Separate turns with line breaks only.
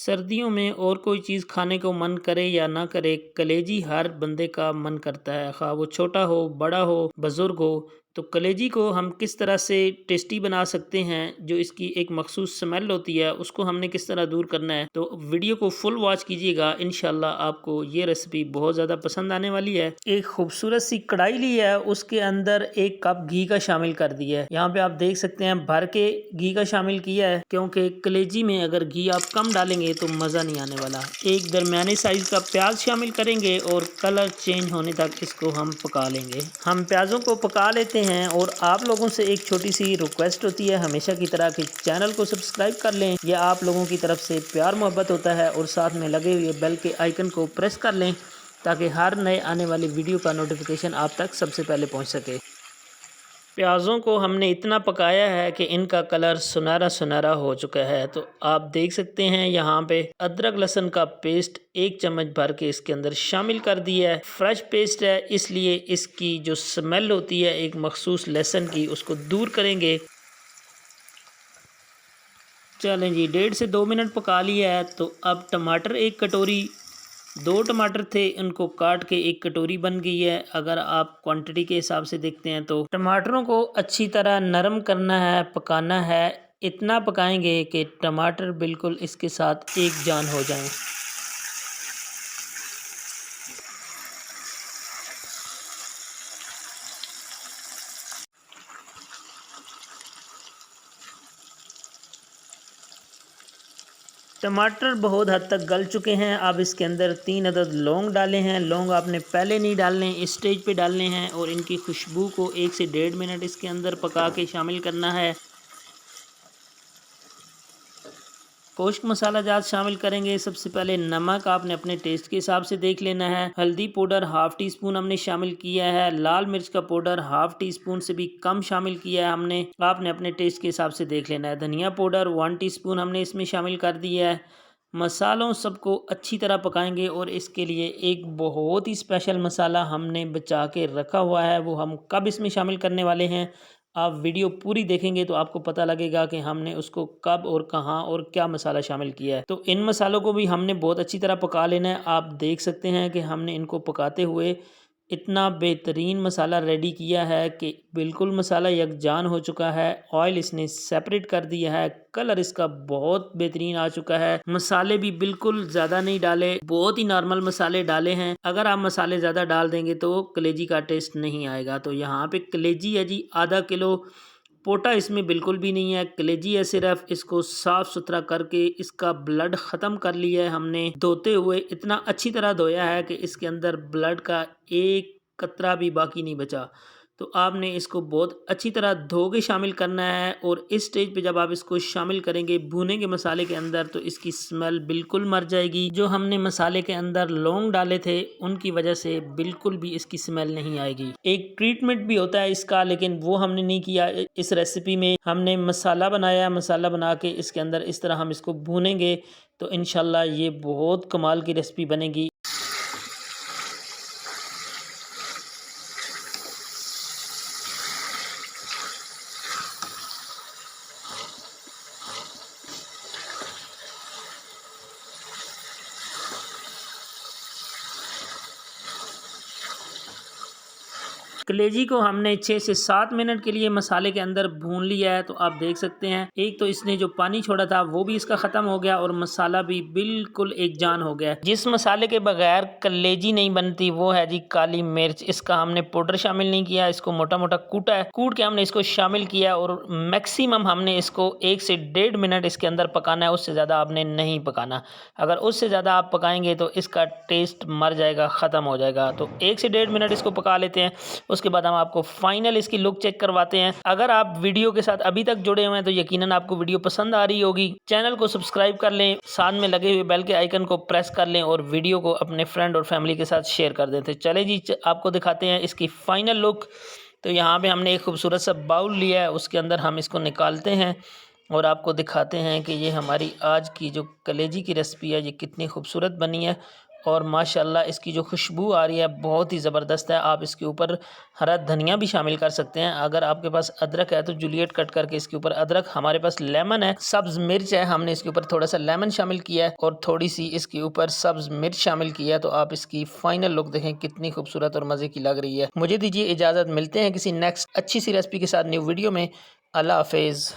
सर्दियों में और कोई चीज़ खाने को मन करे या ना करे, कलेजी हर बंदे का मन करता है, खा वो छोटा हो, बड़ा हो, बुज़ुर्ग हो। तो कलेजी को हम किस तरह से टेस्टी बना सकते हैं, जो इसकी एक मखसूस स्मेल होती है, उसको हमने किस तरह दूर करना है। तो वीडियो को फुल वॉच कीजिएगा, इंशाल्लाह आपको ये रेसिपी बहुत ज़्यादा पसंद आने वाली है। एक खूबसूरत सी कढ़ाई ली है, उसके अंदर 1 कप घी का शामिल कर दिया है। यहाँ पे आप देख सकते हैं भर के घी का शामिल किया है, क्योंकि कलेजी में अगर घी आप कम डालेंगे तो मज़ा नहीं आने वाला। एक दरमियानी साइज़ का प्याज शामिल करेंगे और कलर चेंज होने तक इसको हम पका लेंगे। हम प्याज़ों को पका लेते हैं और आप लोगों से एक छोटी सी रिक्वेस्ट होती है हमेशा की तरह कि चैनल को सब्सक्राइब कर लें। यह आप लोगों की तरफ से प्यार मोहब्बत होता है और साथ में लगे हुए बेल के आइकन को प्रेस कर लें ताकि हर नए आने वाली वीडियो का नोटिफिकेशन आप तक सबसे पहले पहुंच सके। प्याज़ों को हमने इतना पकाया है कि इनका कलर सुनहरा सुनहरा हो चुका है। तो आप देख सकते हैं यहाँ पे अदरक लहसुन का पेस्ट 1 चम्मच भर के इसके अंदर शामिल कर दिया है। फ्रेश पेस्ट है, इसलिए इसकी जो स्मेल होती है एक मखसूस लहसुन की, उसको दूर करेंगे। चलें जी, 1.5 से 2 मिनट पका लिया है। तो अब टमाटर 1 कटोरी, 2 टमाटर थे, उनको काट के 1 कटोरी बन गई है। अगर आप क्वांटिटी के हिसाब से देखते हैं तो टमाटरों को अच्छी तरह नरम करना है, पकाना है। इतना पकाएंगे कि टमाटर बिल्कुल इसके साथ एक जान हो जाएं। टमाटर बहुत हद तक गल चुके हैं। अब इसके अंदर 3 अदद लौंग डाले हैं। लौंग आपने पहले नहीं डालने, इस स्टेज पे डालने हैं और इनकी खुशबू को 1 से 1.5 मिनट इसके अंदर पका के शामिल करना है। खुश्क मसाला जात शामिल करेंगे। सबसे पहले नमक आपने अपने टेस्ट के हिसाब से देख लेना है। हल्दी पाउडर हाफ़ टी स्पून हमने शामिल किया है। लाल मिर्च का पाउडर हाफ़ टी स्पून से भी कम शामिल किया है हमने, आपने अपने टेस्ट के हिसाब से देख लेना है। धनिया पाउडर 1 टीस्पून हमने इसमें शामिल कर दिया है। मसालों सबको अच्छी तरह पकाएंगे और इसके लिए एक बहुत ही स्पेशल मसाला हमने बचा के रखा हुआ है, वो हम कब इसमें शामिल करने वाले हैं। आप वीडियो पूरी देखेंगे तो आपको पता लगेगा कि हमने उसको कब और कहां और क्या मसाला शामिल किया है। तो इन मसालों को भी हमने बहुत अच्छी तरह पका लेना है। आप देख सकते हैं कि हमने इनको पकाते हुए इतना बेहतरीन मसाला रेडी किया है कि बिल्कुल मसाला यकजान हो चुका है। ऑयल इसने सेपरेट कर दिया है, कलर इसका बहुत बेहतरीन आ चुका है। मसाले भी बिल्कुल ज़्यादा नहीं डाले, बहुत ही नॉर्मल मसाले डाले हैं। अगर आप मसाले ज़्यादा डाल देंगे तो कलेजी का टेस्ट नहीं आएगा। तो यहाँ पे कलेजी है जी आधा किलो, पोटा इसमें बिल्कुल भी नहीं है, कलेजी है सिर्फ। इसको साफ़ सुथरा करके इसका ब्लड ख़त्म कर लिया है हमने, धोते हुए इतना अच्छी तरह धोया है कि इसके अंदर ब्लड का एक कतरा भी बाकी नहीं बचा। तो आपने इसको बहुत अच्छी तरह धो के शामिल करना है और इस स्टेज पे जब आप इसको शामिल करेंगे, भुनेंगे मसाले के अंदर, तो इसकी स्मेल बिल्कुल मर जाएगी। जो हमने मसाले के अंदर लौंग डाले थे उनकी वजह से बिल्कुल भी इसकी स्मेल नहीं आएगी। एक ट्रीटमेंट भी होता है इसका, लेकिन वो हमने नहीं किया। इस रेसिपी में हमने मसाला बनाया, मसाला बना के इसके अंदर इस तरह हम इसको भूनेंगे तो इंशाल्लाह ये बहुत कमाल की रेसिपी बनेगी। कलेजी को हमने 6 से 7 मिनट के लिए मसाले के अंदर भून लिया है। तो आप देख सकते हैं एक तो इसने जो पानी छोड़ा था वो भी इसका ख़त्म हो गया और मसाला भी बिल्कुल एक जान हो गया। जिस मसाले के बगैर कलेजी नहीं बनती वो है जी काली मिर्च। इसका हमने पाउडर शामिल नहीं किया, इसको मोटा मोटा कूटा है, कूट के हमने इसको शामिल किया और मैक्सिमम हमने इसको 1 से 1.5 मिनट इसके अंदर पकाना है, उससे ज़्यादा आपने नहीं पकाना। अगर उससे ज़्यादा आप पकाएंगे तो इसका टेस्ट मर जाएगा, ख़त्म हो जाएगा। तो 1 से 1.5 मिनट इसको पका लेते हैं, उसके बाद हम आपको फाइनल इसकी लुक चेक करवाते हैं। अगर आप वीडियो के साथ अभी तक जुड़े हुए हैं तो यकीनन आपको वीडियो पसंद आ रही होगी। चैनल को सब्सक्राइब कर लें, साथ में लगे हुए बेल के आइकन को प्रेस कर लें और वीडियो को अपने फ्रेंड और फैमिली के साथ शेयर कर देते। चले जी, आपको दिखाते हैं इसकी फाइनल लुक। तो यहाँ पे हमने एक खूबसूरत सा बाउल लिया है, उसके अंदर हम इसको निकालते हैं और आपको दिखाते हैं कि ये हमारी आज की जो कलेजी की रेसिपी है ये कितनी खूबसूरत बनी है और माशाल्लाह इसकी जो खुशबू आ रही है बहुत ही ज़बरदस्त है। आप इसके ऊपर हरा धनिया भी शामिल कर सकते हैं। अगर आपके पास अदरक है तो जूलियट कट करके इसके ऊपर अदरक, हमारे पास लेमन है, सब्ज़ मिर्च है, हमने इसके ऊपर थोड़ा सा लेमन शामिल किया है और थोड़ी सी इसके ऊपर सब्ज़ मिर्च शामिल किया है। तो आप इसकी फाइनल लुक देखें कितनी खूबसूरत और मज़े की लग रही है। मुझे दीजिए इजाज़त, मिलते हैं किसी नेक्स्ट अच्छी सी रेसिपी के साथ न्यू वीडियो में। अल्लाह हाफिज़।